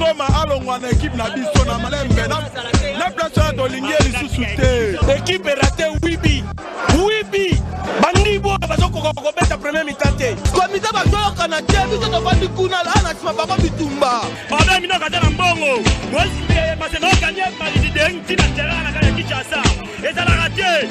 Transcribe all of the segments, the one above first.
Ngoma alongwa na équipe na biso na malembe na place de Linguer lisusu te. Équipe raté Wibi. Bandibo bazoko kobeta premier mi-temps te. Komite bazoyoka na te biso tovandi kuna la na sima baba bitumba. Baba mino kata na mbongo. Mwesi maseno kanye malidi de ntina terana kaya Kinshasa. Eza la raté.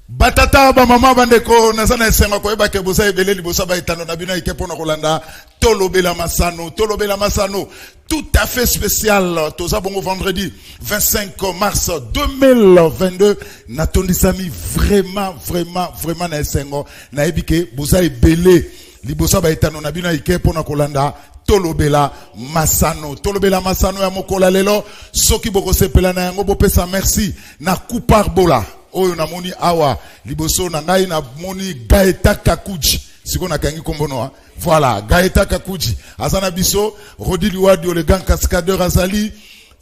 Batata ba mama bandeko nazana esenga ko eba ke bosa ebele libosa ba itano na bino ike pona kolanda tolobela masano tout à fait spécial toza bongo vendredi 25 mars 2022 natondi sami vraiment na esengo na ebike bosa ebele libosa ba itano na bino ike pona kolanda tolobela masano ya mokola lelo soki boko sepela na yango bopesa merci na Kuparbola oyo na moni awa liboso na ngai na moni Gaeta Kakuji siko na kangi kombono voilà Gaeta Kakuji azana biso Rodi Liwadi le grand cascadeur azali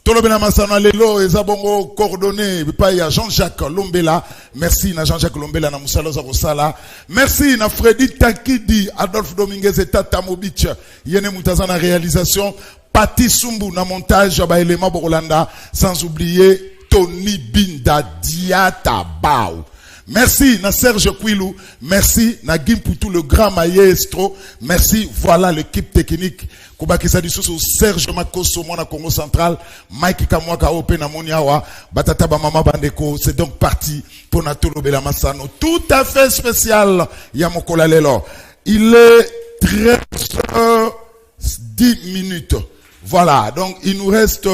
tolobela masano lelo ezabongo coordonné pa ya Jean-Jacques Lombela merci na Jean-Jacques Lombela na musalo za kosala merci na Freddy Takidi Adolphe Dominguez et Tata Mobich yene mutazana réalisation Pati Sumbu na montage ba élément Borolanda sans oublier Tony Binda Diata Bao. Merci na Serge Kouilou, merci na Gimputu le grand maestro, merci voilà l'équipe technique Kubakisa Disusu Serge Makoso mona Congo Central, Mike Kamwaka Ope na Moniawa, Batata ba mama bandeko, c'est donc parti pour Natolo Bela Massano, tout à fait spécial Yamokola Lelo. Il est 13h10. Voilà, donc il nous reste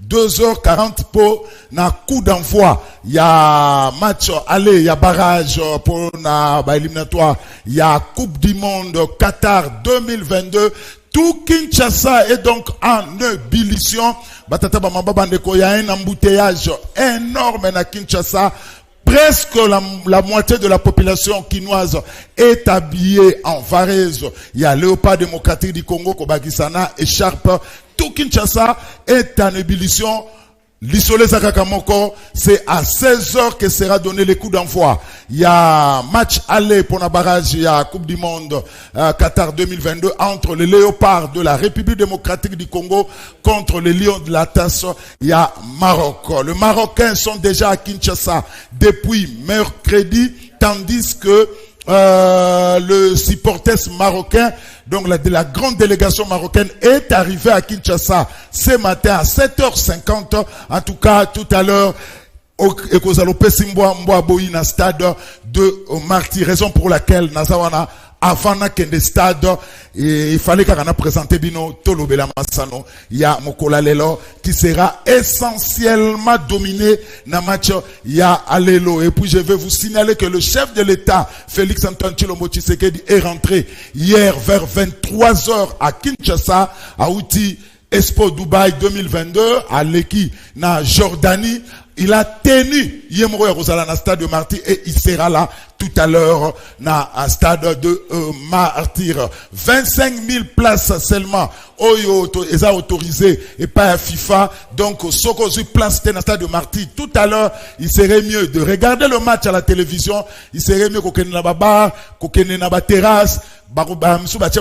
2h40 pour na coup d'envoi. Il y a match aller, il y a barrage pour na éliminatoire. Il y a Coupe du Monde Qatar 2022. Tout Kinshasa est donc en ébullition. Batata Bamaba Bandeko, il y a un embouteillage énorme na Kinshasa. Presque la moitié de la population quinoise est habillée en varèse. Il y a Léopard démocratique du Congo, Kobakisana, écharpe. Tout Kinshasa est en ébullition. L'Isolé Zakakamoko, c'est à 16h que sera donné le coup d'envoi. Il y a match aller pour la barrage, il y a Coupe du Monde Qatar 2022 entre les Léopards de la République démocratique du Congo contre les Lions de la Tasse. Il y a Maroc. Les Marocains sont déjà à Kinshasa depuis mercredi, tandis que le supporters marocain, donc la grande délégation marocaine est arrivée à Kinshasa ce matin à 7h50. En tout cas, tout à l'heure, au stade de Marty, raison pour laquelle Nazawana avant de stade, il fallait qu'on a présenté Bino Tolobela Massano, il y a Mokola Lelo qui sera essentiellement dominé dans le match, il y a Alelo. Et puis je vais vous signaler que le chef de l'État, Félix Antoine Tshilombo Tshisekedi, est rentré hier vers 23h à Kinshasa, à Outi Expo Dubaï 2022, à Leki, na Jordanie. Il a tenu Yemro Rosala na stade de Martyr et il sera là tout à l'heure na stade de Martyr. 25 000 places seulement. Oyo est autorisé et pas à FIFA. Donc, Sokozu place na stade de Martyr. Tout à l'heure, il serait mieux de regarder le match à la télévision. Il serait mieux qu'on na ba bar, qu'on na ba terrasse.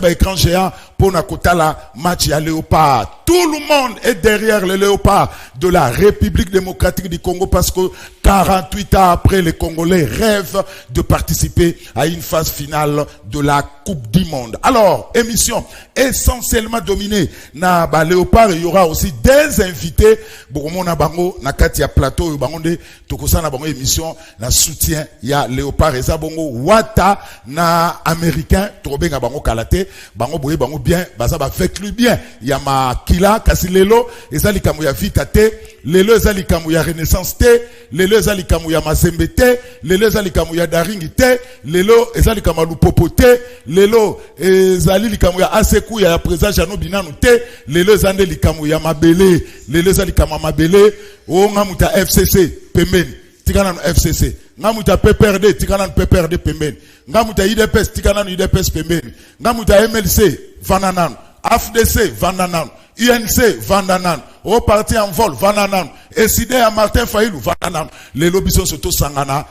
Écran géant pour Nakotala match à Léopard. Tout le monde est derrière le Léopard de la République démocratique du Congo parce que 48 ans après, les Congolais rêvent de participer à une phase finale de la Coupe du Monde. Alors, émission essentiellement dominée na ba Léopard, il y aura aussi des invités. Boromona bango na katia plateau bangonde tokosa na bango émission na soutien ya Léopard et Zabongo Wata na américain benga bango kalate bango boye bango bien baza ba veklu bien ya makila kasi lelo ezali kamu ya vita te lelo ezali kamu ya renaissance te lelo ezali kamu ya mazembe te lelo ezali kamu ya daringi te lelo ezali kamu ya lupopo te lelo ezali likamu ya aseku ya présage ya no binanu te lelo ezande likamu ya mabele lelo ezali kamu ya mabele o ngamuta FCC pembeni tikana no FCC ngamuta PPRD tikana no PPRD pembeni ngamuta IDPS tikana no IDPS pembeni ngamuta MLC vananano AFDC vananano INC Vandanan, reparti en vol Vandanan, Essidé à Martin Fayilou Vandanan, les lobbies sont surtout Sangana,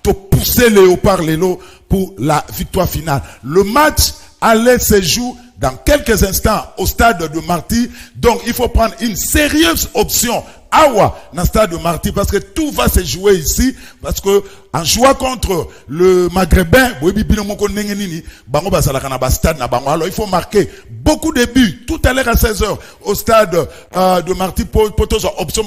to pousser Léopard Lélo pour la victoire finale. Le match allait se jouer dans quelques instants au stade de Marty, donc il faut prendre une sérieuse option Awa dans le stade de Marty parce que tout va se jouer ici parce que en jouant contre le Maghrébin, alors il faut marquer beaucoup de buts tout à l'heure à 16h au stade de Marty pour option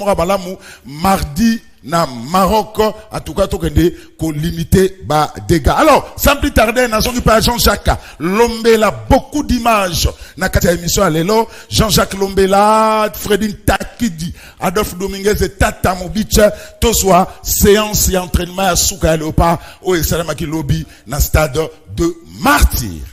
mardi na Maroc, en tout cas, qu'on limiter bas dégâts. Alors, sans plus tarder, nation du père Jean-Jacques Lombela, beaucoup d'images. Na katia émission à l'élo, Jean-Jacques Lombela, Fredin Takidi, Adolphe Dominguez et Tata Mobic, tout soit séance et entraînement à Souka Léopard, au Salamaki Lobby, na stade de Martyr.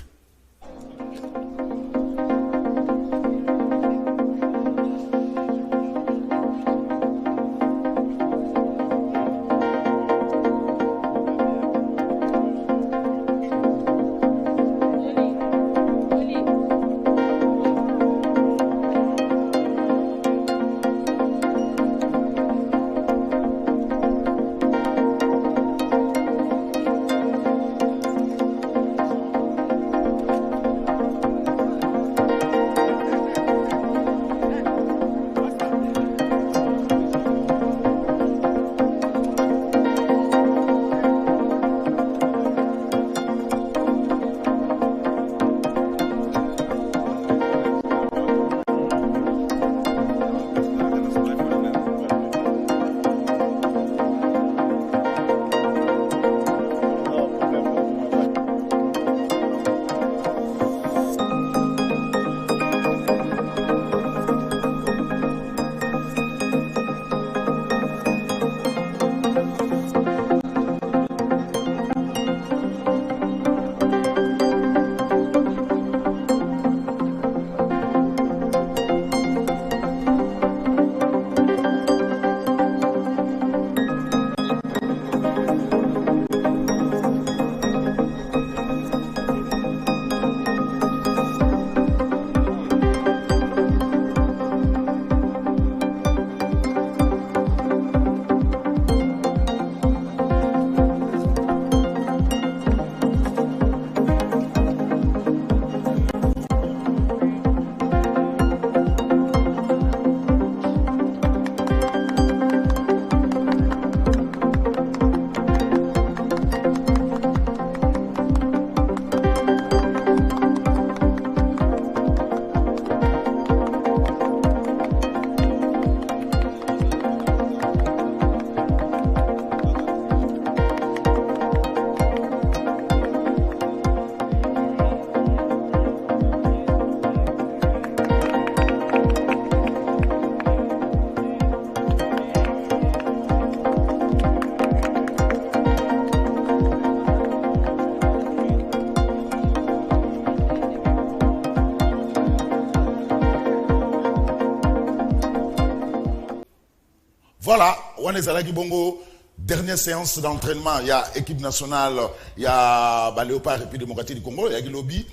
Voilà, on est à Bongo. Dernière séance d'entraînement, il y a équipe nationale, il y a Léopard et puis démocratique du Congo, il y a Lobby.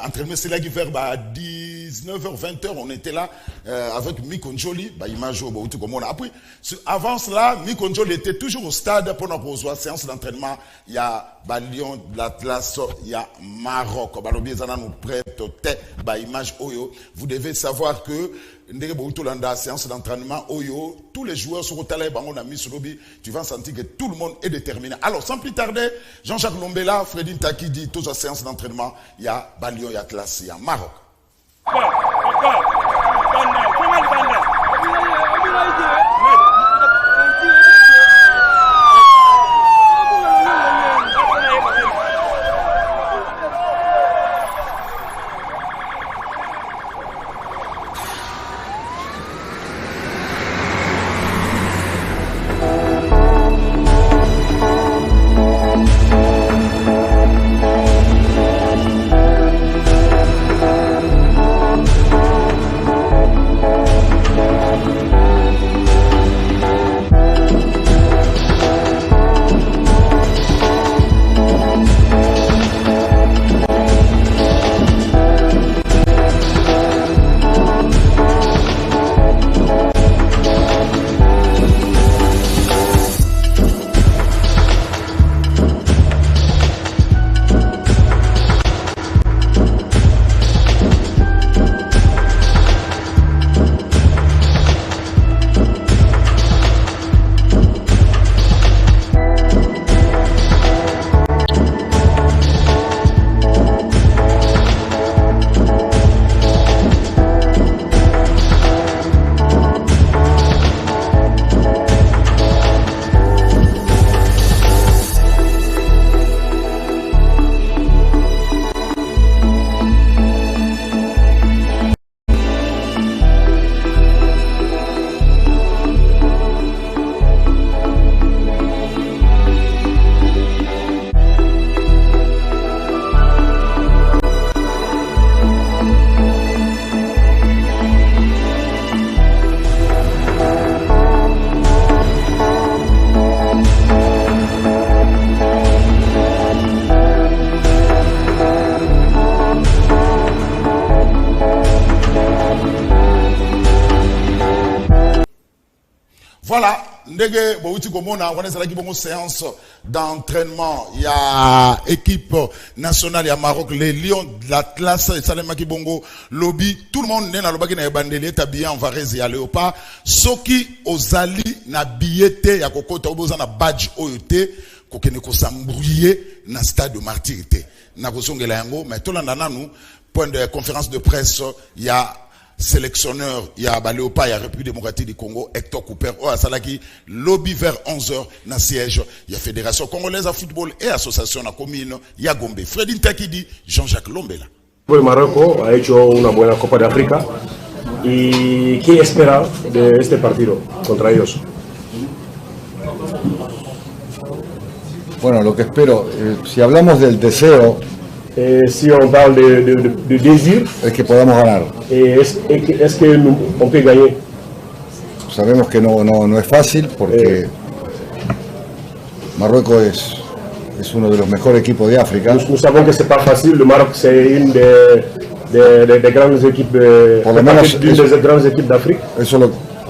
Entraînement, c'est là qui fait 19h, 20h, on était là avec Mikonjoli, image au tout comme on a appris. Avant cela, Mikonjoli était toujours au stade pour notre séance d'entraînement. Il y a Lyon, l'Atlas, il y a Maroc. Nous prête image Oyo. Vous devez savoir que la séance d'entraînement Oyo, tous les joueurs sont au talent, on a mis sur lobby, tu vas sentir que tout le monde est déterminé. Alors, sans plus tarder, Jean-Jacques Lombela, Fredin Takidi, tous la séance d'entraînement, il y a Lyon, il y a Atlas, il y a Maroc. Voilà, ndege bouti komona on est là qui bon séance d'entraînement. Il y a équipe nationale ya Maroc, les Lions de l'Atlas et Salema Kibongo lobby. Tout le monde n'est dans le bagage na bandelier habillé en varese ya léopard. Soki ozali na billet ya kokota oboza na badge oyote kokene ko s'embrouiller na stade de martyr. Na kosongela yango mais to landa nanu point de conférence de presse il y a sélectionneur, il y a Léopard, il y a République démocratique du Congo, Hector Cooper, Salaki, lobby vers 11h, dans le siège, il y a Fédération Congolaise à football et Association à commune, il y a Gombe. Freddy Takidi, Jean-Jacques Lombela. El Marruecos ha hecho una buena Copa de África. ¿Y qué espera de este partido contra ellos? Bueno, lo que espero, si hablamos del deseo, si on parle de désir, es que podamos ganar. est-ce qu'on peut gagner? Sabemos que no es fácil porque Marruecos es uno de los mejores equipos de África. Nous savons que c'est pas facile. Le Maroc c'est une des grandes équipes, Por lo menos l'une des grandes équipes d'Afrique. Eso es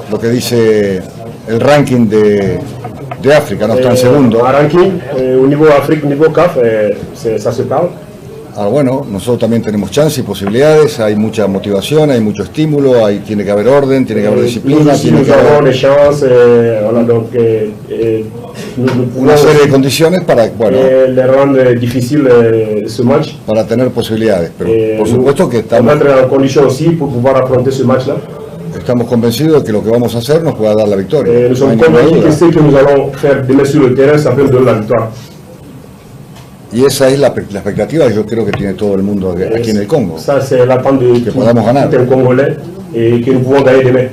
lo que dice el ranking de África, no está en segundo. En ranking, au niveau Afrique, au niveau CAF, ça se parle. Bueno, nosotros también tenemos chance y posibilidades, hay mucha motivación, hay mucho estímulo, tiene que haber orden, tiene que haber disciplina, tiene que haber una serie de condiciones para, le rendre difficile ce match. Para tener posibilidades, pero por supuesto que estamos en condition aussi pour pouvoir affronter ce match-là. Estamos convencidos de que lo que vamos a hacer nos pueda dar la victoria. Nous sommes convaincus que ce que nous allons faire demain sur le terrain, ça peut nous donner la victoire. Y esa es la expectativa que yo creo que tiene todo el mundo aquí en el Congo. Ça, c'est l'attente de que podamos ganar. Tout Congolais et que nous pouvons gagner demain.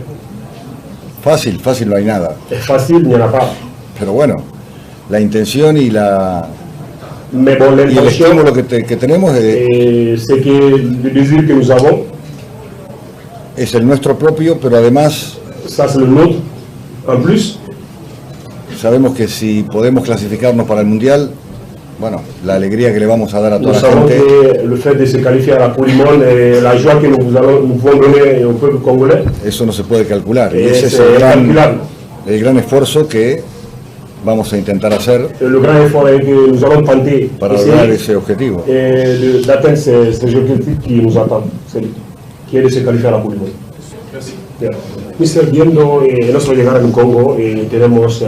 Fácil no hay nada. Facile, il n'y en a pas. Pero bueno, la intención y Mais bon, el estímulo que tenemos c'est que le désir que nous avons es el nuestro propio, pero además ça c'est le nôtre. En plus, sabemos que si podemos clasificarnos para el Mundial, bueno, la alegría que le vamos a dar a toda la gente. Que le fait de se qualifier à la Coupe du Monde et la joie que nous pouvons donner au peuple congolais. Eso no se puede calcular. Y ese es el gran esfuerzo que vamos a intentar hacer le grand effort que nous allons tenter para lograr ese objetivo. D'atteindre ces objectifs qui nous attendent, qui est de se qualifier à la Coupe du Monde. Mister, viendo nuestra llegada en Congo, tenemos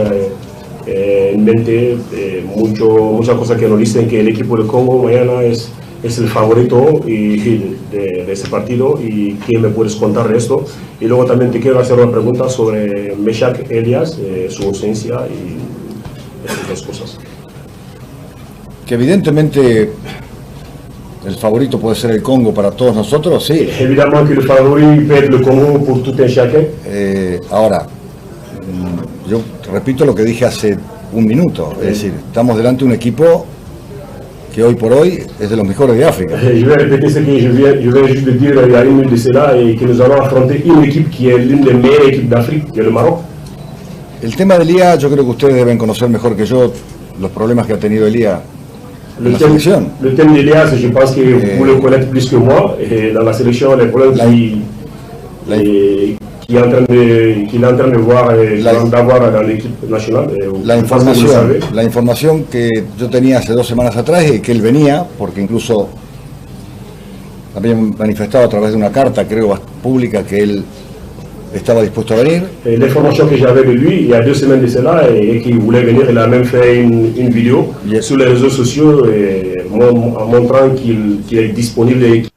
en mente muchas cosas que nos dicen que el equipo de Congo mañana es el favorito de ese partido. ¿Y qué me puedes contar de esto? Y luego también te quiero hacer una pregunta sobre Meshak Elias, su ausencia y esas dos cosas. Que evidentemente el favorito puede ser el Congo para todos nosotros, sí. Évidemment que le favori peut être le Congo pour tout un chacun. Ahora, yo repito lo que dije hace un minuto, es decir, estamos delante de un equipo que hoy por hoy es de los mejores de África. Je vais répéter ce que je viens juste de dire il y a une minute de cela et que nous allons affronter une équipe qui est l'une des meilleures équipes d'Afrique, qui est le Maroc. El tema de Elia, yo creo que ustedes deben conocer mejor que yo los problemas que ha tenido Elia en la selección. Le thème d'Elias, je pense que vous le connaissez plus que moi. Et dans la sélection, les problèmes qu'il est en train de voir d'avoir dans l'équipe nationale. La información que yo tenía hace 2 semanas atrás y que él venía, porque incluso había manifestado a través de una carta, creo, pública, que él estaba dispuesto a venir. L'information que j'avais de lui il y a 2 semaines de cela et qu'il voulait venir, il a même fait une vidéo sur les réseaux sociaux en montrant qu'il est disponible.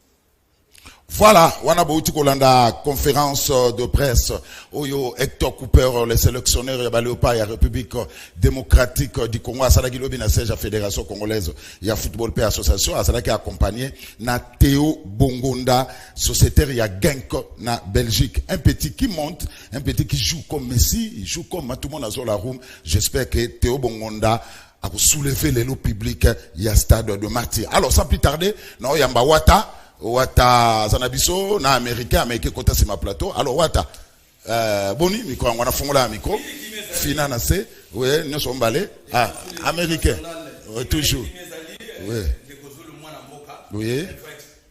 Voilà, wana bouti kolanda conférence de presse oyo Hector Cooper, le sélectionneur ya Léopard ya République démocratique du Congo asalaki lobi na siège à Fédération congolaise ya football pe association asalaki accompagné na Théo Bongonda, sociétaire ya Genk na Belgique, un petit qui monte, un petit qui joue comme Messi, il joue comme tout le monde dans la room. J'espère que Théo Bongonda a soulevé l'élo public ya stade de Martyr. Alors sans plus tarder, non yamba Wata Zanabiso na américain mais qui côté sur ma plateau. Alors Wata boni micro on a fongola micro fina na c'est oui nous sommes balés américain toujours oui oui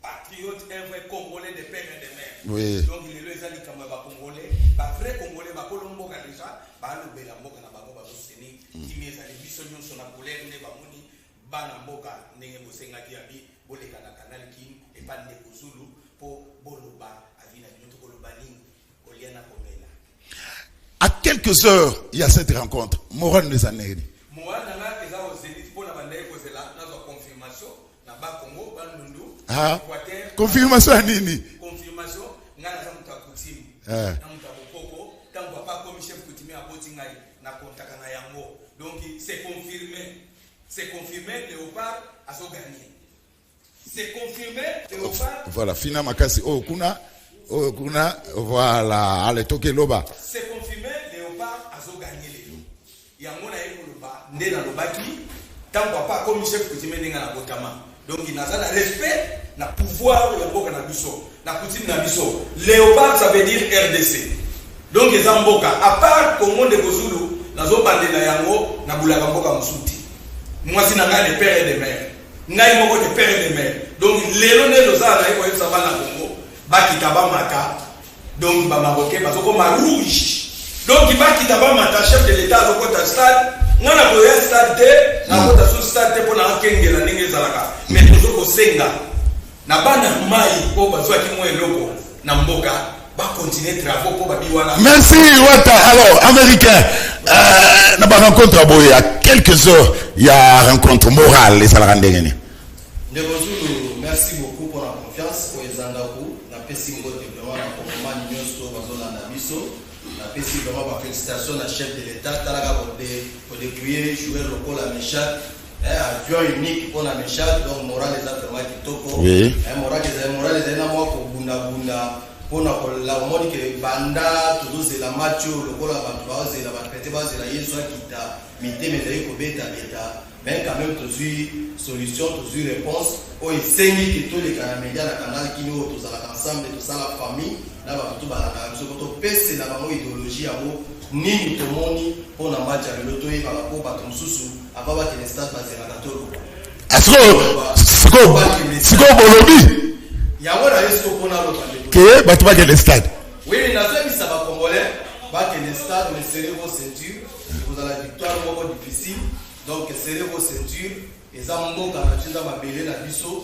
patriote un vrai congolais de père et de mère oui donc il est les ali comme congolais pas vrai congolais pas colombo déjà ba baalo bela mboka na bango bazoseni kimi ezali biso nyonso na kolere nde bamoni bana mboka ndenge bosengaki yabi boleka na Canal King epande kozulu po boloba avina bino tokoloba nini oliana komela. À quelques heures, il y a cette rencontre. Moral nous a dit. Ah, confirmation à Nini. Confirmation, donc c'est confirmé. C'est confirmé, Léopard a gagné. C'est confirmé, Léopard. Voilà, Fina Makasi. Oh, kuna, voilà, allez, toke loba. C'est confirmé, Léopard a gagné. Il y a un monde qui est dans tant papa comme chef coutumier n'est pas botama. Donc il n'a pas de respect, na pouvoir de boka na biso, na coutume na biso. Léopard ça veut dire RDC. Donc les amboka à part Congo de Kozulu, na zo bandela yango na bulaka mboka musuti. Moi si na ngai de père et de mère. Ngai moko de père et de mère. Donc lelo ne lozala na ko yesa bana Congo, ba kitaba mata. Donc ba marocain ba zo ko ma rouge. Donc il va quitter mata chef de l'état zo ko ta stade. Ngana ko ya stade na ko ta so stade pour na kengela ndenge zalaka. Mais tozo ko senga. Na bana mai ko bazwa ki mo eloko na mboka ba continuer travaux pour ba biwana. Merci Wata. Alors américain na ba rencontre à Boya à quelques heures il y a rencontre morale les salariés ndengene. Ndebozulu, merci beaucoup pour la confiance pour Ezandaku na pesi ngote vraiment na komoma nyonso bazola na biso. La PCI vraiment félicitations à chef de l'État, Talaga pour dépouiller, jouer le rôle à Méchal, avion unique pour la Méchal, donc moral les affaires qui toko. Oui. Moral les éléments pour Bunda, pour la mode que Banda, tout c'est la macho, le rôle à Batuba, c'est la Bateba, c'est la Yézoa qui t'a mité, mais d'ailleurs, bêta. Mais quand même, tu as solution, tu as réponse. Oh, et c'est que tous les médias, la canal qui nous tous ensemble, tout ça, la famille. Là, tout c'est la idéologie à vous, ni tout le monde pour la match avec l'auto et par rapport à ton sous avant que les stades basés à la tolo. C'est quoi Bolobi? Il y a un risque pour l'autre. Que tu vas gagner le stade. Oui, mais dans ce ça va congolais, battre les stades, mais serrez vos ceintures. Vous avez la victoire beaucoup difficile, donc serrez vos ceintures. Et ça m'a dit que ça va belé la biseau.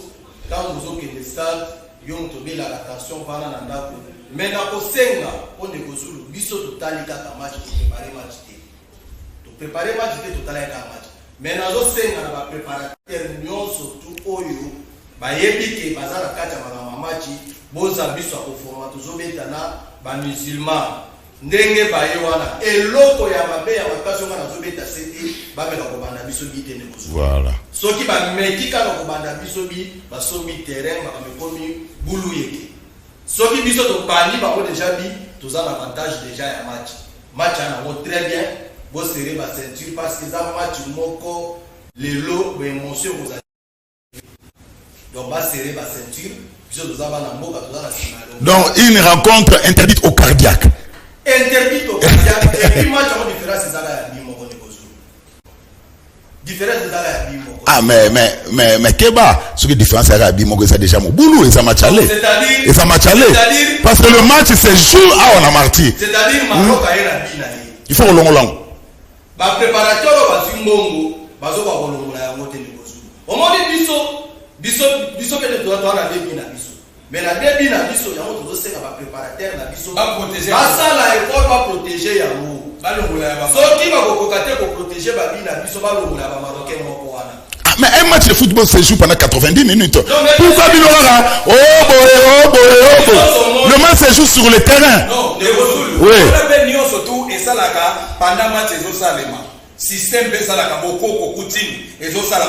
Quand vous avez les stades, vous avez l'attention par la nanda. Mais dans le Senga, on est au biso total de match pour préparer match. Pour préparer match, total match. Mais dans le Senga, on va préparer réunion surtout Oyo. Bah yébiki, bazar la kacha match. Boza biso au format toujours bétana, bah musulman. Ndenge ba yewana. Et l'autre ya mabe ya makaso na zobeta city, ba mela ko banda biso bité ne bozo. Voilà. Ce qui va mettre quand on banda biso bi, ba somi terrain, ba me komi boulou yeke. Ce qui biso to bandi ba ko déjà bi, tous en avantage déjà ya match. Match en a très bien, bo serrer ba ceinture parce que ça match moko les lots ou émotion vous avez. Donc ba serrer ba ceinture, biso to za ba na mboka to za na sima. Donc une rencontre interdite au cardiaque. Interdite au cardiaque. Et puis match en différence c'est ça la bi moko ne bozo. Différence de ça la bi moko. Ah mais Keba, ce qui est différent c'est la bi moko ça déjà mon boulot et ça match aller. Et ça match aller. Parce que le match c'est jour à on a marty. C'est-à-dire Maroc a la bi na. Il faut long. Ba préparateur ba zimbongo, bazo ba kolongola ya mote ne bozo. Au moins biso que de toi na bi na biso. Mais la débit na biso ya moto c'est ka ba préparateur na biso ba protéger. Ba ça la effort ba protéger ya mo. Ba longola ya ba. So qui va kokate ko protéger ba bi na biso ba longola ba marocain moko wana. Mais un match de football se joue pendant 90 minutes. Pourquoi Bilora? Oh boy. Le match se joue sur le terrain. Non, oui. Surtout et ça là pendant match et ça les système de ça là beaucoup coutume et ça là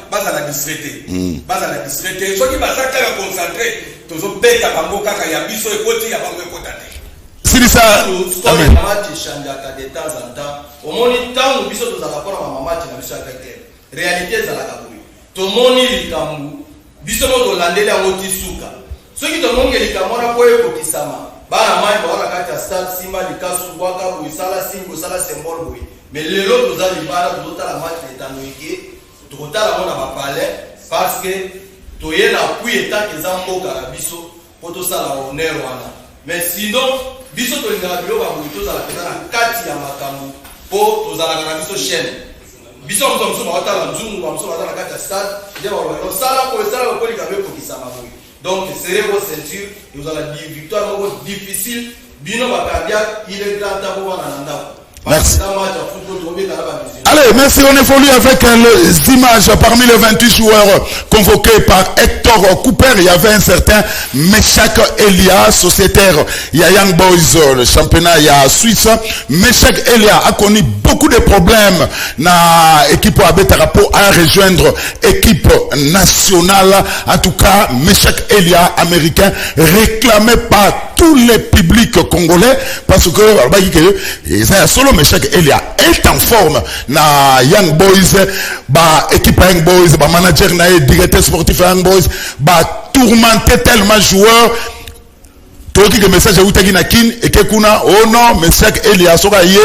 base à la distraité. Base à la distraité. Ce qui va ça concentrer toujours bête à Bamboka ya biso et côté ya Bamboka côté. C'est ça. Amen. Match change de temps en temps. Au moins temps biso to za rapport à match na biso avec réalité za la kaburi to moni likambu biso mo landela ngoti suka soki to monge likamora ko eko kisama bana mai ba wana kati stade simba likasu bwaka bu sala simbo sala symbole boy mais lelo to za libara to ta la match etanoike to kotala mona ba palais parce que to yena kui eta ke zambo karabiso poto sala honneur wana mais sinon biso tolingaka biloko ya boye tozala peza na kati ya makambo mpo tozalaka na biso chaîne biso mosusu baotala nzungu bamosusu baza na kati ya stade nde balobaka osala po esala bakolika bekokisama boye donc serrez vos ceintures ezala victoire moko difficile bino bacardiaque il est grand temps po bana na ndako. Merci. Allez, Allez, merci. On évolue avec les images parmi les 28 joueurs convoqués par Hector Cooper. Il y avait un certain Meshak Elia, sociétaire. Il y a Young Boys, le championnat, il y a Suisse. Meshak Elia a connu beaucoup de problèmes dans l'équipe Abetarapo à rejoindre équipe nationale. En tout cas, Meshak Elia, américain, réclamé par tous les publics congolais parce que il y a solo Meshak Elia est en forme na Young Boys, ba équipe Young Boys, ba manager na directeur sportif Young Boys, ba tourmenté tellement joueurs. Toki que message à Outagi Nakin et que kuna oh non Meshak Elia soka ye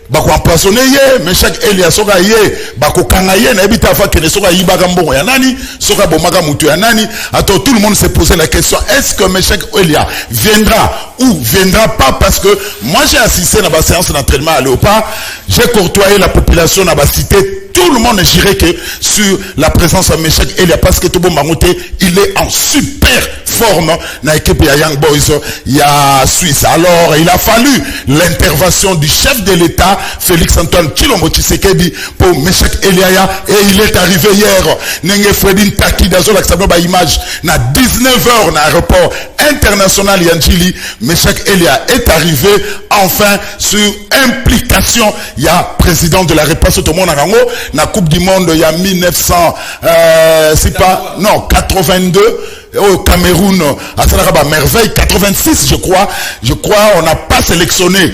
bako empoisonné ye Meshak Elia soka ye bako kangaye na ebita fa que soka yiba gambongo ya nani soka bomaka mutu ya nani. Attends, tout le monde s'est posé la question, est-ce que Meshak Elia viendra ou viendra pas? Parce que moi j'ai assisté à la séance d'entraînement à Léopard, j'ai courtoyé la population dans la cité. Tout le monde dirait que sur la présence de Meshak Elia parce que tout le monde il est en super forme dans l'équipe de Young Boys, il y a Suisse. Alors il a fallu l'intervention du chef de l'État Félix-Antoine Tshilombo Tshisekedi pour Meshak Elia et il est arrivé hier. Nenge Fredin Taki dans la image na 19h dans l'aéroport international Yanjili. Meshak Elia est arrivé enfin sur implication. Il y a président de la République tout le monde na Coupe du Monde il y a 82 au Cameroun à Saraba merveille 86 je crois on n'a pas sélectionné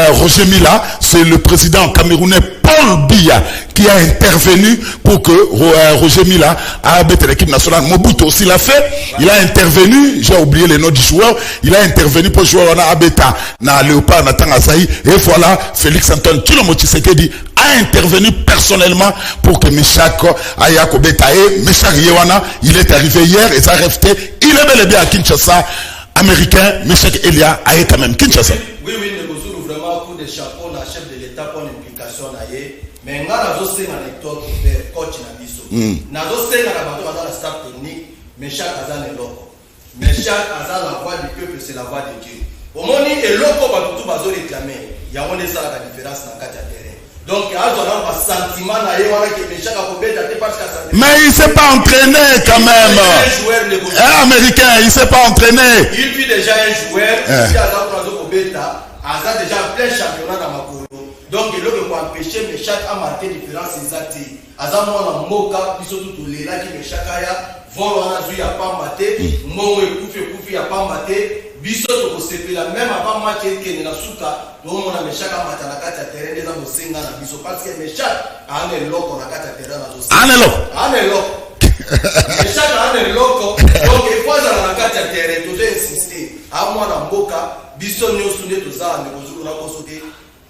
Roger Mila, c'est le président camerounais Paul Biya qui a intervenu pour que Roger Mila a abattu l'équipe nationale. Mobutu aussi l'a fait, il a intervenu, j'ai oublié les noms du joueur, il a intervenu pour jouer on a abeta na Léopard na Tangasaï et voilà Félix-Antoine Tshilombo Tshisekedi a intervenu personnellement pour que Meshak Ayako Betae, Meshak Yewana, il est arrivé hier et ça a resté, il est bel et bien à Kinshasa, américain, Meshak Elia a quand même Kinshasa. Oui, nous vraiment coup de chapeau dans le chef de l'État pour l'implication mais nous avons aussi une anecdote de coach Nabiso. Nous avons aussi une anecdote dans la staff technique, Meshak Azan est loco. Meshak Azan, la voix du peuple, c'est la voix de Dieu. Au moment où il est loco, tout va se réclamer. Il y a une différence dans le terrain. Donc, mais il ne s'est pas entraîné quand même. Un américain, il ne s'est pas entraîné. Il fut déjà un joueur. Il a déjà plein championnat dans ma colo. Donc, il a empêché Meshak à marquer différence exacte. Azamona Moka, Bisotu Tulela qui Meshak aya, Volana Zui a pas maté, Momo et Koufi a pas maté. Bisotu ko sepela même avant match qui na suka, donc on a Meshak à maté na kata terrain des amo senga na biso parce que Meshak a un loco na kata terrain na dossier. Un loco. Meshak a un loco. Donc il faut na kata terrain to insister. A moi na Moka, biso nyosu ne to za ne kozulu na kosote.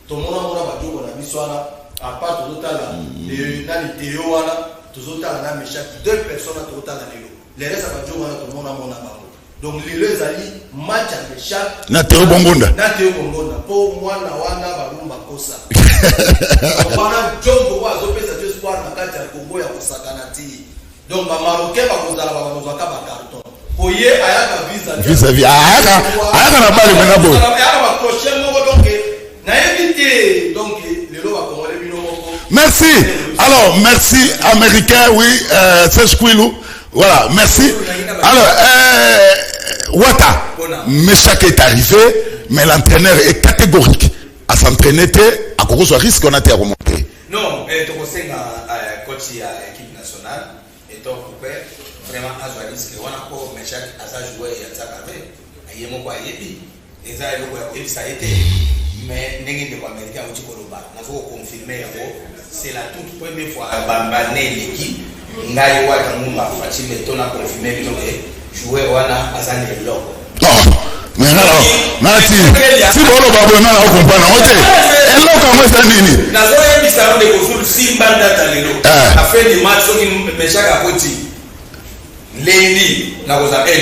Tomona mona badoko na biso ana à part tozotala nani Théo wana tozotala na Meshak deux personnes tozotala lelo les restes badoko wana tomona mona bango donc lelo ezali match ya Meshak na Théo Bongonda po mwana wana balumba kosa wana jongo wazopesa tu espoir na kati ya Kongo ya kosakana ti donc ba Marocain bakozala bakozwaka ba carton oye ayaka visa ayaka na bali menabo ayaka ba prochain moko donc na éviter donc merci. Alors, merci, américain, oui, c'est Squilou. Voilà, merci. Alors, Wata, Meshak est arrivé, mais l'entraîneur est catégorique. À s'entraîner, à cause du risque qu'on a été remonté. Non, tu conseilles à coach à l'équipe nationale, et donc, vraiment, à ce risque, on a encore Meshak à sa jouer et à sa carrière. Il y a mon quoi, et ça a été. Mais n'est-ce pas américain au Tikoloba. Il faut confirmer. C'est la toute première fois à l'équipe. Ngaïwa Kamuma, Fatim et Tona confirmé que jouer Wana Azan et Lok. Mais alors, Nati, si vous voulez pas vous comprendre, ok. Et là, comment ça dit? Nazoya Bissaro de Kosoul Simba Datalero. A fait des matchs qui Meshak à Poti. lundi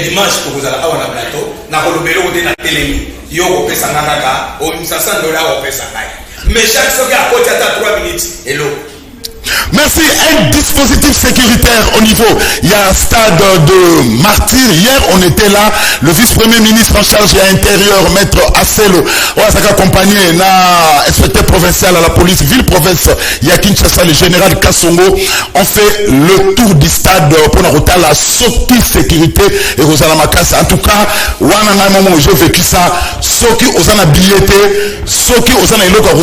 dimanche tokozala awa na plateau nakolobela ode na telemi yo kopesa nga kaka oyimisa $100 opesa ngai mais chaque soki akoti ata 3 minutes hello. Merci. Un dispositif sécuritaire au niveau. Il y a un stade de martyrs. Hier, on était là. Le vice-premier ministre en charge de l'intérieur, maître Asselo, a accompagné l'inspecteur provincial à la police, ville-province, il y a Kinshasa, le général Kassongo. On fait le tour du stade pour la sortie sécurité et Rosana Makassa. En tout cas, j'ai vécu ça. Ceux qui ont un billetté, ceux qui ont un éloque à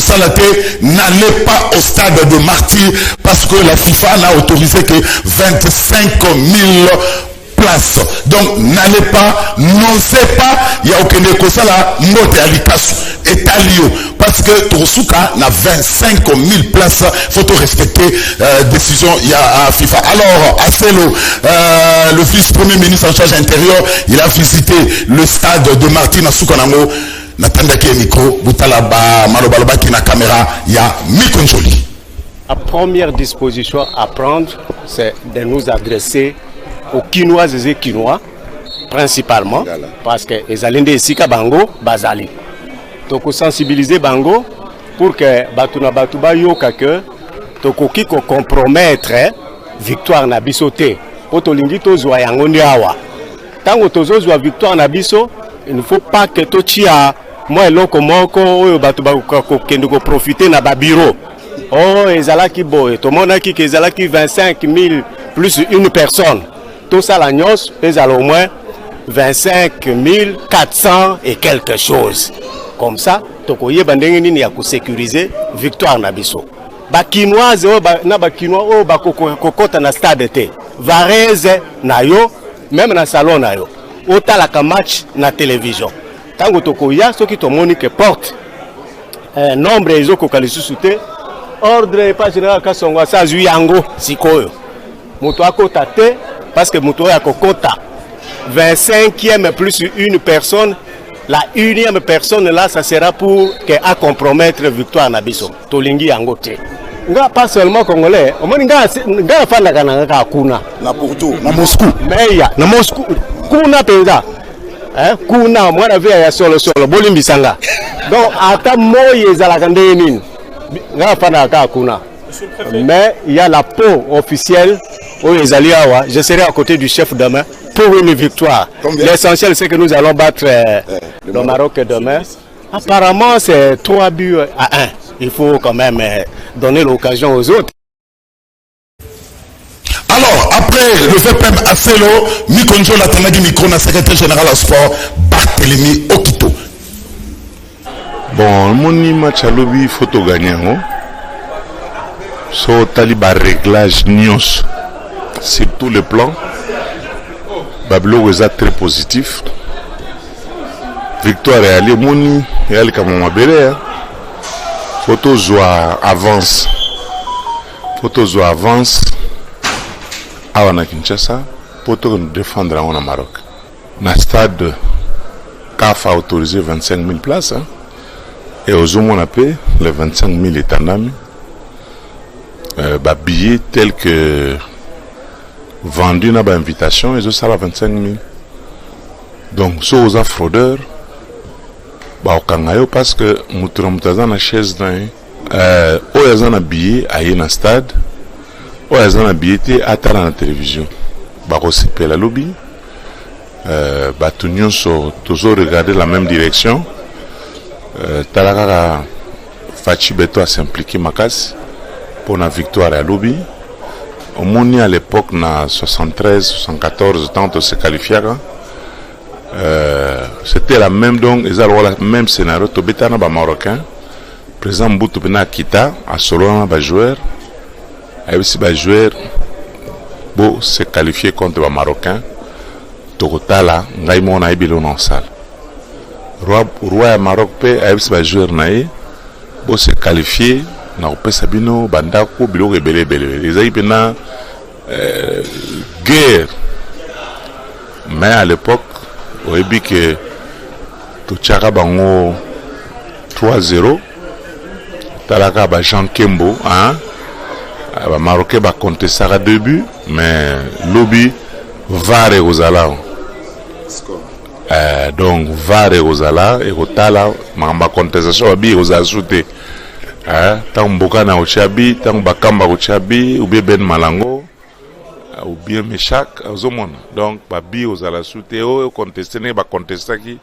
n'allez pas au stade de martyrs. Parce que la FIFA n'a autorisé que 25 000 places. Donc, n'allez pas, n'osez pas, il n'y a aucun écossaire là, mote à l'Ikasu, et Talio. Parce que Tosuka n'a 25 000 places, il faut respecter décision, il y a à FIFA. Alors, Asselo, le vice-premier ministre en charge intérieur, il a visité le stade de Martin Soukanango. Natandaki micro, Boutalaba, Malobaloba qui na caméra, il y a Mikonjoli. La première disposition à prendre, c'est de nous adresser aux Kinoises et Kinois, principalement, parce que les Alindés Sika Bango, Bazali. Donc, sensibiliser Bango pour que Batuna Batuba Yoka que Tokoki ko compromettre victoire na bisoté. Otolingi tozo yango ndiawa. Tango tozo zwa victoire na biso, il ne faut pas que tochia moi loko moko oyo batuba ko kendo ko profiter na ba bureau. Oh, ezalaki boy, tout le monde a qui ezalaki 25 000 plus une personne. Tout ça la nyos, ezala au moins 25 400 et quelque chose. Comme ça, tokoye bandenge nini ya ko sécuriser victoire na biso. Ba kinoise na ba kinois o ba kokota na stade te. Varese na yo, même na salon na yo. Otala ka match na télévision. Tango tokoya soki to moni que porte nombre ezo ko kalisusu te. Ordre pas général Kassongo sa zuyango sikoyo. Muto akota te parce que muto akokota 25e plus une personne, la unième personne là ça sera pour que à compromettre victoire na biso. Tolingi yango te. Nga pas seulement congolais, o moni nga fanda kana ka kuna na Porto, na Moscou. Meya, na Moscou. Kuna peza. Kuna mwana via ya solo bolimbisanga. Donc ata moye zalaka ndeni. Mais il y a la peau officielle où les alliés, je serai à côté du chef demain pour une victoire. L'essentiel c'est que nous allons battre le Maroc demain. Apparemment c'est 3 buts à 1. Il faut quand même donner l'occasion aux autres. Alors, après le VPM Asselo, Mikonjo Latanagi Mikona, secrétaire général au sport, Barthélémy Okito. Bon, mon match à lobby photo gagnant. So taliba réglage nios sur tous les plans. Bablo est très positif. Victoire est allée moni et elle comme on m'a photo joie avance. Photo joie avance. Awana Kinshasa. Photo nous défendre en Maroc. Na stade CAF a autorisé 25 000 places. Hein. Et aux hommes on a payé les 25 000 étendami. Billets tels que vendus dans l'invitation, ils ont ça à 25 000. Donc, si aux fraudeurs, parce que nous sommes dans la chaise, ils ont un billet à un stade, ils ont un billet à la télévision. Ils ont la lobby, ils ont toujours regardé la même direction. Talaka Fachi Beto a s'impliqué Makas pour la victoire à lobby. Au Moni à l'époque, na 73, 74, tant on se qualifiait. C'était la même, donc ils avaient le même scénario. Tobetana ba marocain, président Mboutou bena Kita, à Solona ba joueur, et aussi ba joueur, bon se qualifier contre ba marocain. Tokotala, ngaimona ibilo en salle. Roi Maroc pe a aussi ba joueur naé, bon se qualifier. Na opé Sabino bandako biloko ebele les aïe pena guerre. Mais à l'époque on a dit que Tochaka bango 3-0 talaka ba Jean Kembo hein ba Marocain ba compter ça à 2 buts mais lobby VAR ekozala donc VAR ekozala ekotala makambo ya contestation babi ekozala su te ntango mboka na kotia bi ntango bakamba kotia bi ou bien Ben Malango ou bien Meshak ozomona donc babi ekozala su te oyo conteste ndenge bacontestaki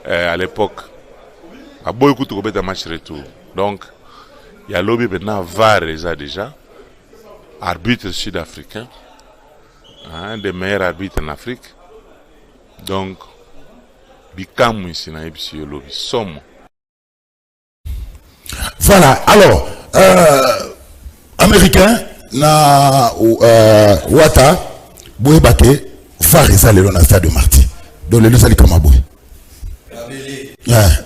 à l'époque aboyi kutu kobeta match retour donc ya lobi maintenant VAR eza déjà arbitre sud-africain, un des meilleurs arbitres en Afrique. Donc, Bikamu ici na Ebisiolobi, somme. Voilà, alors, américain, na Wata, Bouébake, Varizali, le stade de Marty. Donc, le Luzali comme Aboué.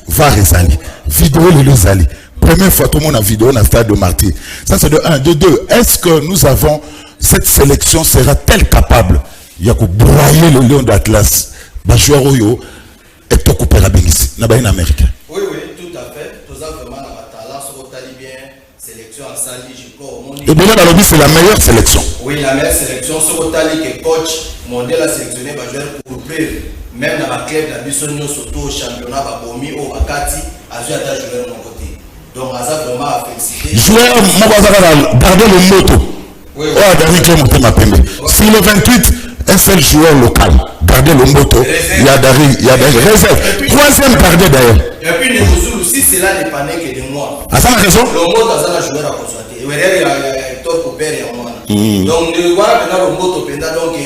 Varizali, vidéo le Luzali. Première fois, tout le monde a vidéo dans le stade de Marty. Ça, c'est de 1. De 2, est-ce que nous avons, cette sélection sera-t-elle capable, il y a que broyer le lion d'Atlas, Bajouro, et tout couper la bénicie, n'a pas une américaine. Oui, tout à fait. Tout ça, vraiment, dans la talent, sur le bien, sélection en Sali, je crois, au monde. Et bien, dans le c'est la meilleure sélection. Oui, la meilleure sélection, sur le Tali, que coach, mondial a sélectionné, Bajouro, pour plus, même dans la club, la Bissonio, surtout au championnat, Babomi, au Bakati, a joué à ta joueur de mon côté. Donc, ça vraiment a félicité. Joueur, moi, garder le moto. Oui. Sur le 28, un seul joueur local. Garder le moto. Il y a des réserves. Troisième gardé d'ailleurs. Et puis, Négouzou, si cela dépendait que de moi. Ah, ça a raison. Le moto, ça a joué à consulter. Il y a Hector Cooper et moi. Donc, voilà maintenant le moto, donc,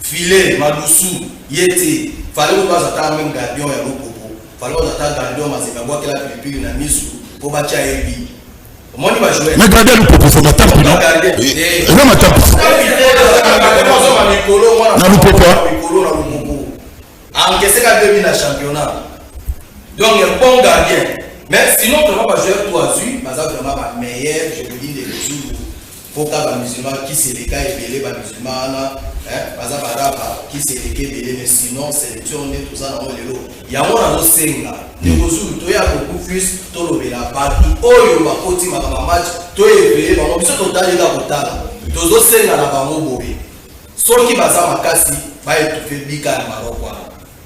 filet, Madoussou, Yeti, fallait que nous attendre même gardien et l'eau. Fallait que nous attendre gardien, mais c'est pas moi qui l'a pris une mise. Mais gardez le propos, c'est ma table, non? C'est ma table. Donc, un bon gardien. Mais sinon, vraiment, pas jouer tout à suite, mais ça vraiment pas meilleur, je vous dis des jours. Pour qu'il y ait des musulmans qui se les caillent, les musulmans, qui se les caillent, mais sinon, sélection, tout ça, dans le lot. Il y a un autre signe là. Il y a beaucoup plus de la partout. Oh, il y a un petit match, tout est payé, mais on peut se totaler là pour ça. Tous les signes là, on va mourir. Sauf qui va à ma casse, va être fait bika à Maroc.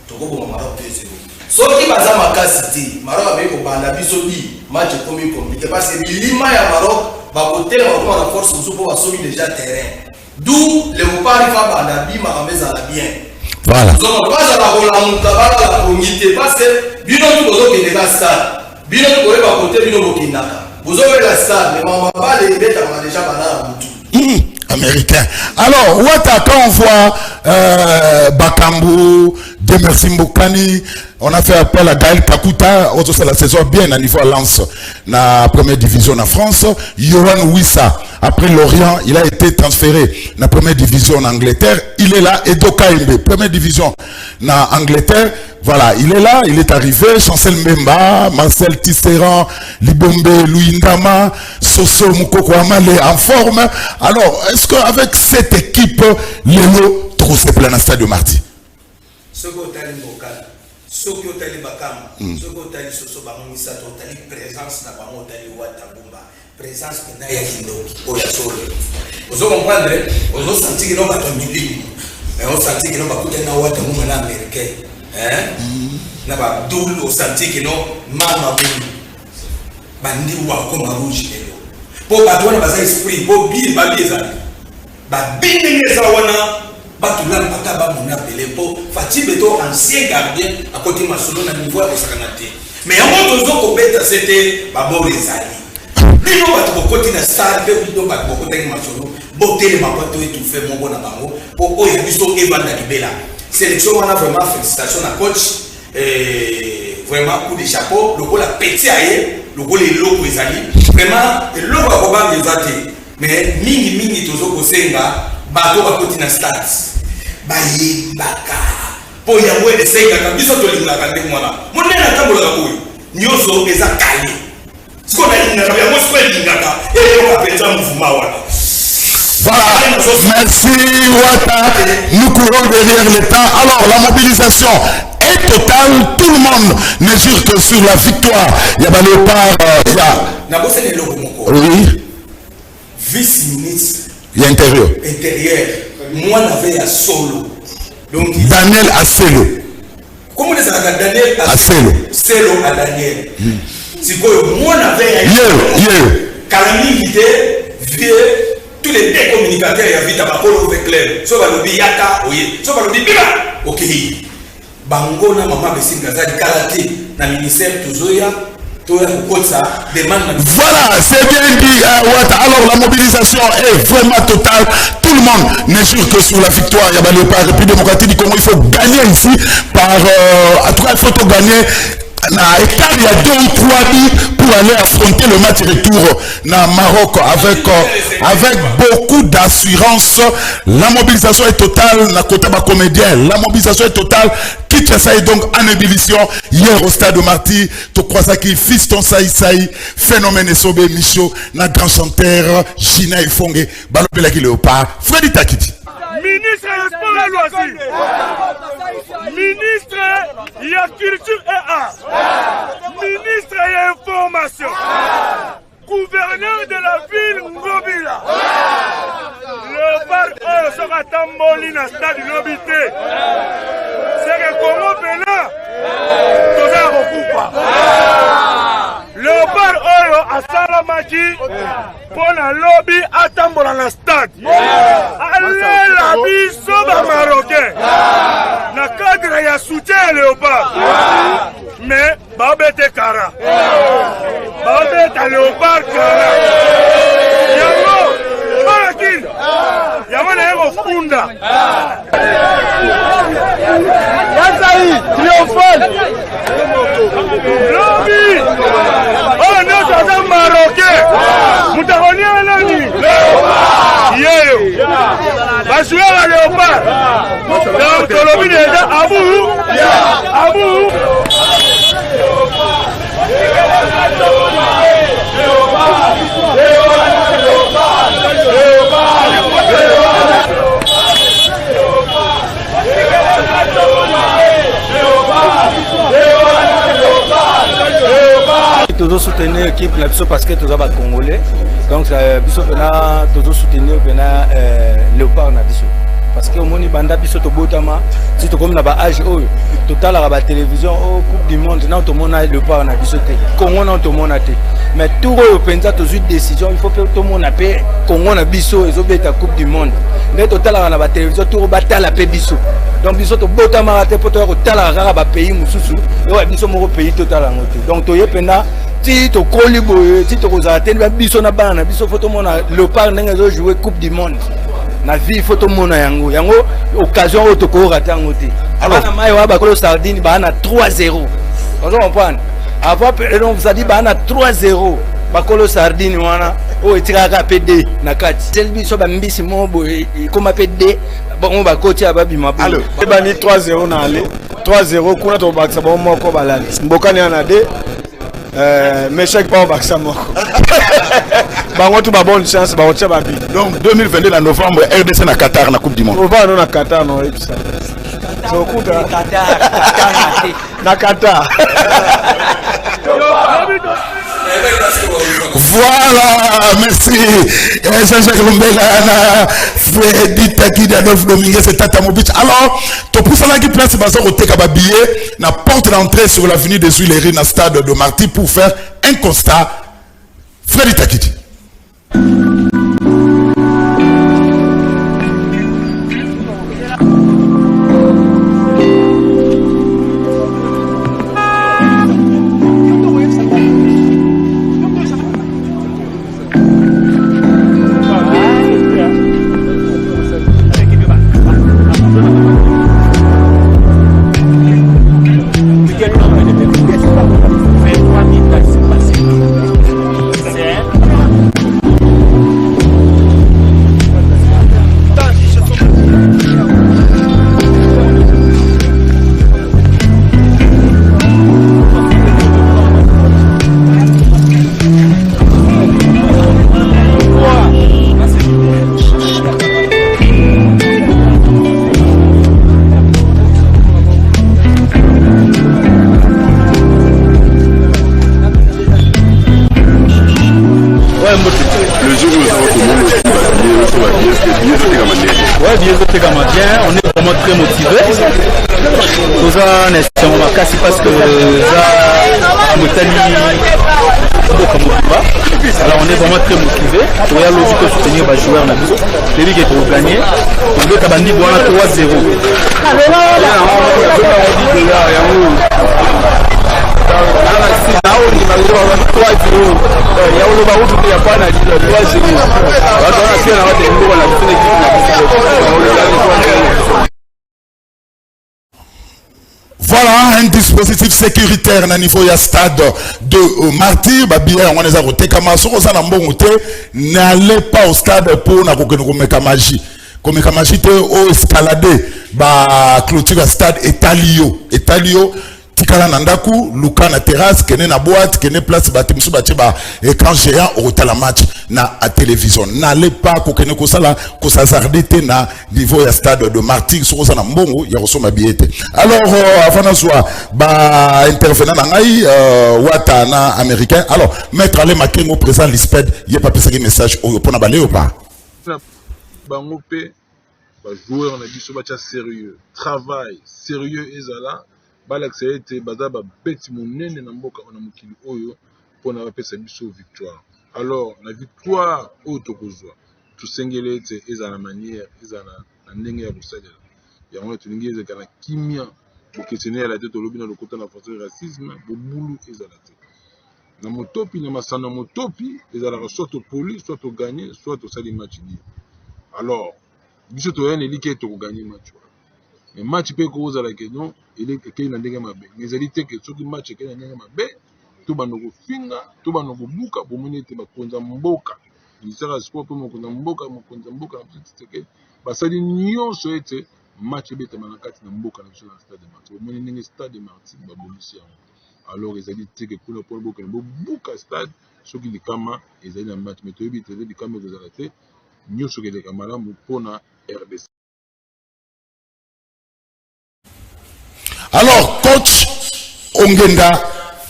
Tout le monde va Maroc 2-0. Sauf qui va à ma casse, Maroc avec au Bandabisobi, match compliqué. Parce que l'ima à Maroc, va côté la force pour assumer déjà terrain. D'où les Léopard il va Bandabi, Maramez à la bien. Voilà. Donc, on va à la unité parce que bino tout le monde est déjà stade. Bino tout le monde est côté bino bokinaka. Vous avez la stade, mais on va pas les bêtes à déjà banana mutu. Américain. Alors, Wata, quand on voit Bakambu, Demersi Mbokani, on a fait appel à Gaël Kakuta, c'est la saison bien à niveau Lens, na première division en France. Yohan Wissa, après Lorient, il a été transféré dans la première division en Angleterre. Il est là, Edo Kaimbe, première division en Angleterre. Voilà, il est là, il est arrivé, Chancel Mbemba, Marcel Tisserand, Libombe, Louis Ndama, Soso Moukoko Amale en forme. Alors, est-ce qu'avec cette équipe, Léo trouve ses plans à stade de Marty? Ce que tu as dit, ce que tu as dit, Bakam, ce que tu as dit, Soso Bamouissa, tu as dit présence, tu as dit Watabumba, présence, tu as dit Oyasole. Vous comprenez? Vous sentez que nous avons mais on sentit que nous avons coûté un Watabumba américain. Na ba doule au senti que non mama bandi wa comme rouge lelo po ba tona ba esprit po bi ba bieza ba bindi ngeza wana ba tulana pata ba mona belé po fati beto ancien gardien à côté masolo na niveau ya sakanate mais yango tozo ko beta c'était ba borizali bino ba to côté na star pe bino ba ko côté masolo botele ba pato et tout fait mon bon na bango po o ya biso evanda libela. Sélection, on a vraiment félicitations à coach et vraiment coup de chapeau, le goal a pété ailleurs, le goal est lourd pour les alliés. Vraiment, le lourd va pas les athées. Mais mini toujours au Senga, bateau va continuer à stade. Baye baka. Pour y avoir des Senga, quand ils sont tous les gars, mon nez n'a pas de boue. Nyoso est à Kali. Ce qu'on a dit, on a fait un mouvement et on a fait un mouvement. Voilà, merci Wata, nous courons derrière l'État. Alors la mobilisation est totale, tout le monde ne jure que sur la victoire. Il y a Léopard, oui. Vice-ministre. Il y a intérieur. Moi, j'avais un solo. Donc Daniel Aselo. Comment les a Daniel Aselo. Selo à Daniel. C'est quoi moi n'avais Kalami l'idée vieux tous les télécommunicateurs y a vite à Bakolo avec clair. Soit le biyaka oye, soit le biba. OK. Bango na maman besinga za kalate na ministère Tuzoya. Voilà, c'est bien dit. Alors la mobilisation est vraiment totale. Tout le monde n'est sûr que sur la victoire. Il y a la République démocratique du Congo. Il faut gagner ici par. En tout cas, il faut tout gagner. Il y a 2 ou 3 nuits pour aller affronter le match retour dans Maroc avec beaucoup d'assurance. La mobilisation est totale. La Kotaba comédien. La mobilisation est totale. Kinshasa est donc en ébullition. Hier au stade de Marty, tu crois ça qui fiston Saï, phénomène Sobe Micho, na grand chanteur, Gina Ifongue, Balobela qui léopard, Freddy Takiti. Ministre des Sports et Loisirs. Ministre, il y a culture et art. Ministre, il y a information. Gouverneur de la ville Ngobila. Le bar sera tamboli na stade Lobité. C'est que Congo Bénin, tout ça recoupe. Le bar a Salamaki pour la lobby à tambola na stade. Allez la biso ba marocain. Na cadre ya soutien Léopard. Mais babete kara. Babete Léopard kara. Yango Barakin. Yango na ego funda. Yazaï triomphal. Lobby. Oh non, c'est un marocain. Moutaroni à l'année. Yéyo. Basoué à Léopard. Donc, le lobby est à vous. À vous. Toujours soutenir l'équipe parce que tous les Congolais. Donc, toujours soutenir Léopard. Parce que au moins, banda biso to botama, si to comme na ba âge total à la télévision au Coupe du Monde, non tout le monde a Léopard na biso te. Congo non tout le monde a te. Mais tout le pensa toujours une décision, il faut que tout le monde a paix. Congo na biso et la Coupe du Monde. Mais total à la télévision tout le battle la paix biso. Donc biso to botama raté pour total à la pays mususu. Et biso mo pays total à ngote. Donc to yepena si to kolibo si to kozate biso na bana biso faut tout le monde Léopard n'enga jouer Coupe du Monde. Na vie photo mona yango occasion otoko rater ngote alors na mai wa bakolo sardine ba na 3-0 on comprend avant on vous a dit ba na 3-0 bakolo sardine wana o etiraka PD na kati selbi so ba mbisi mobo comme PD bon ba coach ababi mabo alors ba ni 3-0 na aller 3-0 kuna to baksa ba moko balali mbokani na de mais chaque pas au Baksa moko. Bango tout ba bonne chance ba otia ba bi. Donc 2022 en novembre RDC na Qatar na Coupe du Monde. On va na Qatar non et ça. So kuta Qatar na Qatar. Voilà, merci. Jean-Jacques Lumbela, Freddy Takidi, Adolphe Dominguez, c'est Tata Mobich. Alors, tu peux savoir qui place Bazar au Tekababillé, na porte d'entrée sur l'avenue des Huileries, na stade de Marty, pour faire un constat. Freddy Takidi. On est vraiment très motivé. toza na esengo makasi parce que motali mboka motuba. Alors on est vraiment très motivé. Toya lozi ko soutenir ba joueur na biso. Debi ke to gagner. On veut kabandi bwana 3-0. Voilà un dispositif sécuritaire na niveau ya stade de Martyr. Babia on les a roté comme ça na mbongo te n'allez pas au stade pour na komeka magie. Komeka magie te au escalader ba clôture stade Etalio tikala nandaku luka na terrasse kene na boîte kene place ba timsu ba tiba écran géant au la match na à télévision. N'allez pas kokene ko sala ko sazardete na niveau ya stade de Martyr so na mbongo ya kosoma billet. Alors afana soit ba intervenant na ngai wata na américain. Alors maître Ale Makengo présent l'ISPED y a pas passé message au pona balé ou pas. Bango pe ba joueur na biso ba sérieux, travail sérieux ezala. Balaxete baza ba beti monene na mboka na mokili oyo pona ba pesa biso victoire. Alors la victoire oyo tokozwa tusengele ete eza na manière eza na ndenge ya kosalela yango tulingi eza kana kimia bokesene ya la tete lobi na lokota na français racisme bobulu eza la tete na motopi na masana motopi eza la soit to poli soit to gagner soit to sali match ni. Alors biso to yene like to gagner match. Mais match peut causer la question il est que na ndenge mabe mais elle dit que soki match que na ndenge mabe to banoko finga to banoko buka bomoni te bakonza mboka ministère sport pour mokonza mboka na petite que basali nyonso ete match beta manakati na mboka na stade de Martyr bomoni ndenge stade de Martyr babolisi alors ils dit que kuna pour boka buka stade soki likama ezali na match mais to yebi te likama ezala te nyonso ke likama la mpona RDC. Alors, coach Ongenda,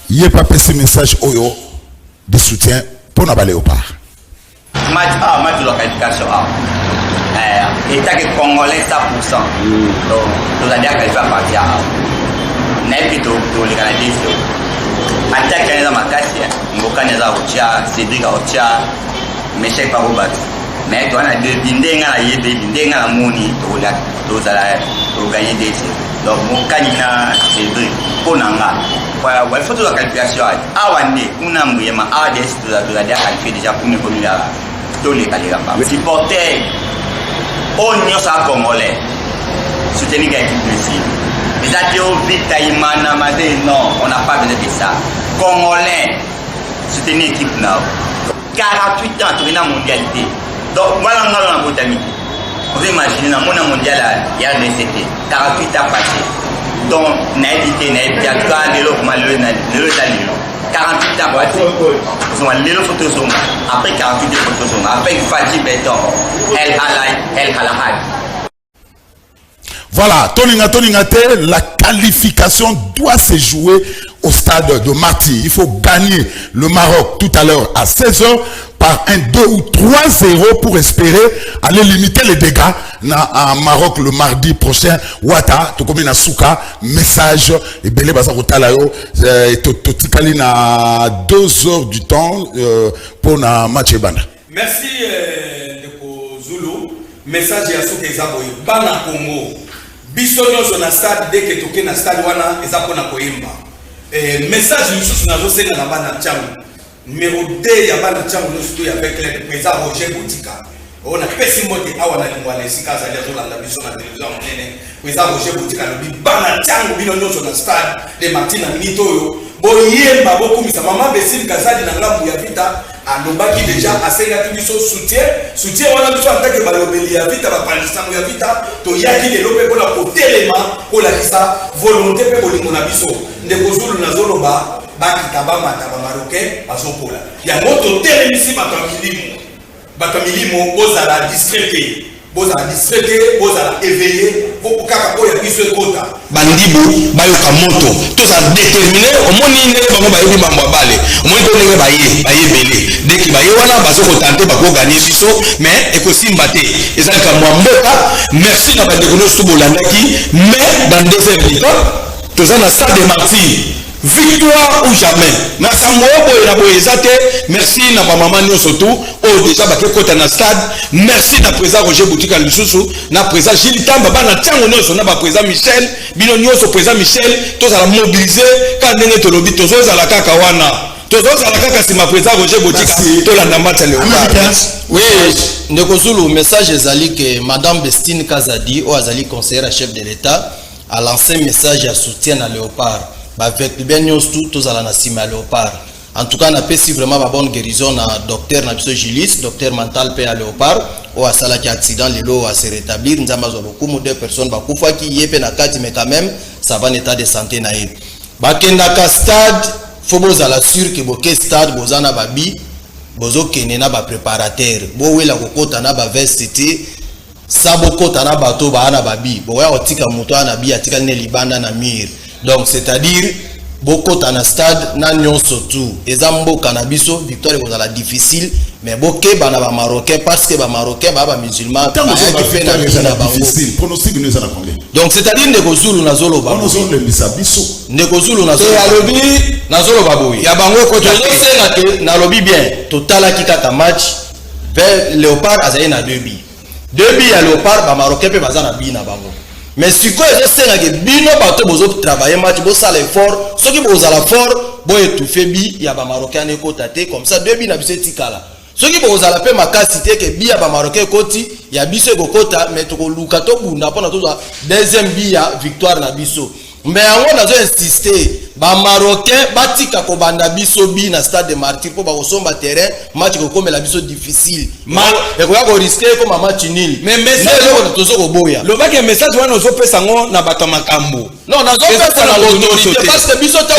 il n'y a pas passé message oyo de soutien pour nous aller au part. Match de la qualification. État que Congolais 100%. Donc, nous avons dit qu'il va partir. N'est pas tout les Canadiens. Attaque les Amakassia, Mbokana Ocha, Cédric Ocha, Michel Parobat. Mais toi, on a deux bindénga à yébe, bindénga à mouni, tous à gagner des tirs. Donc, mon canina, Cédric, Ponanga. Voilà, il faut la qualification. Awande, on a mouillé ma ADS de la qualifier déjà pour nous communer à tous les Kaliramba. Le supporter, on y a Congolais, soutenir l'équipe ici. Les atéos, Vitaïmana, Madé, non, on n'a pas besoin de ça. Congolais, soutenir l'équipe là. 48 ans, tu es dans la mondialité. Donc, voilà, on a la botanité. On peut imaginer, dans le monde mondial, il y a des 48 ans passés. Donc, on a évité, il y a 48 ans passés. Après 48 photos, avec Fatih Béton, El Halahad. Voilà, Toningate, la qualification doit se jouer au stade de Martyr. Il faut gagner le Maroc tout à l'heure à 16h par un 2 ou 3-0 pour espérer aller limiter les dégâts en Maroc le mardi prochain. Wata, Tokomina Souka, message, et Belé Bazarotalayo, Totikali na 2 heures du temps pour na match Banda. Merci de Zulu. Message à Souka Ezaboy. Bana Congo. Bisonyo sur na stade dès que toke na stade wana ezapona koimba. Message nous na zosenga na bana changu. Numéro 2 ya bana changu nous surtout avec le président Roger Boutika. On a pesi mote awa na lingwa na sika za lezo landa biso na télévision monene. Président Roger Boutika lobi bana changu bino nyonso na stade de Martyr na Mitoyo. Boyemba bokumisa mama Besim Kazadi na ngambu ya vita alobaki déjà asenga biso soutien wana biso atake balobeli ya vita ba palisango ya vita to yaki de lope kola kotelema kola kisa volonté pe bolingo na biso ndeko Zulu na zoloba bakita ba mata ba marocain bazokola ya moto telemisi bato milimo bozala discrété bozala éveillé bokaka oya biso ekota bandibu bayoka moto toza déterminé omoni ndenge bango bayebi mambo ya bale omoni to ndenge bayebele deki baye wana bazokotante bakoganye biso mais ekosimba te ezalaka mwa mboka merci na bandeko nyonso bolandaki mais dans deuxième mi-temps toza na stade de martyr victoire ou jamais na sango boye na boye ezate merci na ba maman nyonso tout o déjà baké kota na stade merci na président Roger Boutika lisusu na président Gilles Tamba bana tango nyonso na ba président Michel bino nyonso président Michel tozala mobiliser ka ndenge tolobi tozozala kaka wana tozozala kaka sima président Roger Boutika tolanda match le oui ndeko Zulu message ezali que madame Bestine Kazadi o azali conseillère chef de l'état a lancé un message à soutien à Léopard avec bien news tous à la Nassima Léopard. En tout cas, on a pu vraiment une bonne guérison à docteur Nabiso Gilis, docteur mental P à Léopard, ou à Salaki accident, les lots à se rétablir. Nous avons beaucoup de personnes qui y est penakati, mais quand même, ça va en état de santé naïf. Bakendaka stade, faut vous à la sûr que boké stade, bozana babi, bozo kenena ba préparateur, bo la kokota na ba vestiti, saboko tana bato ba ana babi, bo ya otika moto ana bi atika ne libanda na mir. Donc c'est-à-dire beaucoup dans stade na nyonso tout ezambo cannabis victoire est difficile mais beaucoup bana ba marocain parce que ba marocain ba musulman difficile pronostic nous en combien donc c'est-à-dire ndeko Zulu na zolo ba on zone le bisabiso ndeko Zulu na zolo ya lobi na zolo ba boy ya bango ko to senga ke na lobi bien total kika match vers Léopard azali na 2 bi ya Léopard ba marocain pe bazana bi na bango. Mais si quoi je sais que bino bato bozo travailler match bo ça l'effort ceux qui bozo la fort bo étouffer bi ya ba marocain ko tate comme ça deux bi na biso tikala ceux qui bozo la pe makasité que bi ya ba marocain koti ya biso ko kota mais to luka to bunda pona to deuxième bi ya victoire na biso mais on a insisté ba marocain batika ko banda biso bi na stade de martyr pour ba osomba terrain match ko comme la biso difficile et ko ya ko risquer comme match nul mais message to zo ko boya le bac message wana ozo pesa ngo na bato makambo non na zo pesa na autorité parce que biso ta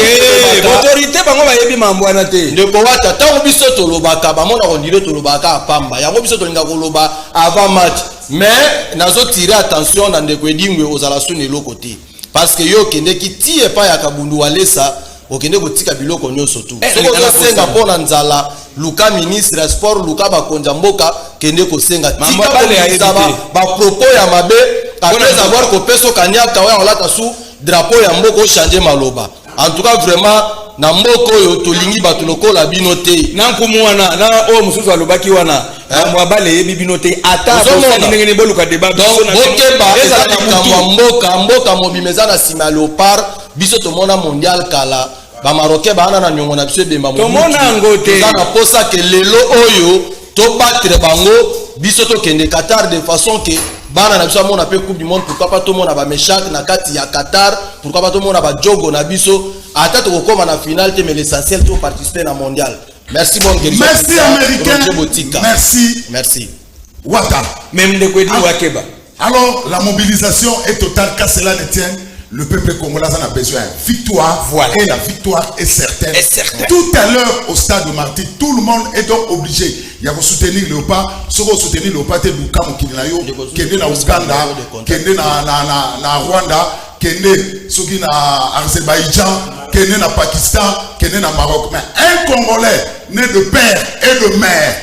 autorité bango ba yebi mambo wana te de ko wata ta biso to lobaka ba mona ko ndire to lobaka pamba yango biso to linga ko loba avant match mais nazo tirer attention na ndeko edingwe ozala suni lokote parce que yo kende ki tie pa ya kabundu walesa okende kotika biloko nyonso tu soko senga pona nzala luka ministre ya sport luka bakonja mboka kende ko senga tika ba propos ya mabe après avoir ko peso kanyaka wa olata su drapeau ya mboko changer maloba en tout cas vraiment na mboko yo tolingi bato lokola bino te na nkumu wana na o mususu alobaki wana mwa bale yebi bino te ata ndenge boluka débat donc bokeba ezalika mboka mobimeza na sima Léopard biso to mona mondial kala ba marocain ba ana na nyongo na biso bemba to mona ngote za na posa ke lelo oyo to battre bango biso to kende Qatar de façon que bana na biso mona pe coupe du monde pourquoi pas to mona ba meshak na kati ya Qatar pourquoi pas to mona ba jogo na biso ata to koma na finale te mais l'essentiel to participer na mondial. Merci bon guérison. Merci américain. Merci. Wata. Même de Kwedi Wakeba. Alors la mobilisation est totale car cela ne tient. Le peuple congolais en a besoin. Victoire. Voilà. Et la victoire est certaine. Tout à l'heure au stade de Martyr, tout le monde est donc obligé. Il y a soutenir Léopard. Si vous soutenir Léopard, c'est Luka Mokinayo, qui est dans Ouganda, qui est dans Rwanda, qui est dans Azerbaïdjan, qui est dans Pakistan, qui est dans Maroc. Mais un Congolais né de père et de mère,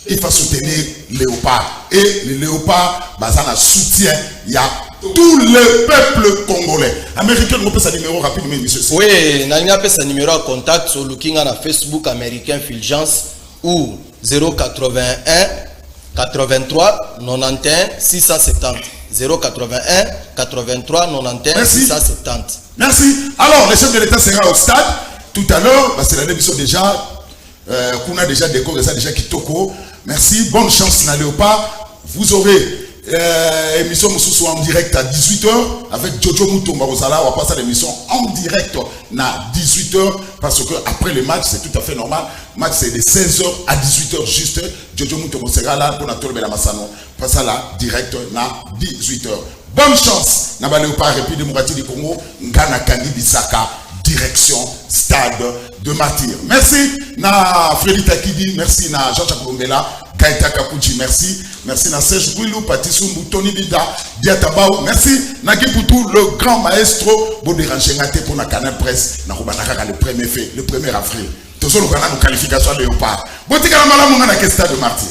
il faut soutenir Léopard. Et le Léopard, ça soutien. Il y a tout le peuple congolais. Américain, on peut sa numéro rapidement, monsieur. Oui, on a sa numéro à contact sur le King na Facebook américain Fulgence ou 081 83 91 670. 081 83 91 670. Merci. Alors, le chef de l'État sera au stade tout à l'heure. C'est la émission déjà. Qu'on a déjà décoré ça, déjà Kitoko. Merci. Bonne chance, na Léopard. Vous aurez émission en direct à 18h avec Jojo Mutomba Rosala. On va passer à l'émission en direct à 18h parce que après le match, c'est tout à fait normal. Le match, c'est de 16h à 18h juste. Jojo Mutomba sera là pour notre Bela Massano. Passe à la direct à 18h. Bonne chance. N'a pas Léopard et puis de Mourati du Congo. Ngana Kandi Bisaka. Direction Stade de Martyr. Merci na Frédéric Takidi, merci na Jean-Jacques Lombela, Gaïta Kapuchi, merci. Merci na Serge Bouilou, Patissou, Tony Bida, Diatabao, merci na Gipoutou, le grand maestro, Bodérangengate pour la Canal Presse, na Rubanaka le 1er avril. Tous les qualifications de Léopard. Botika la malamuna na Stade de Martyr.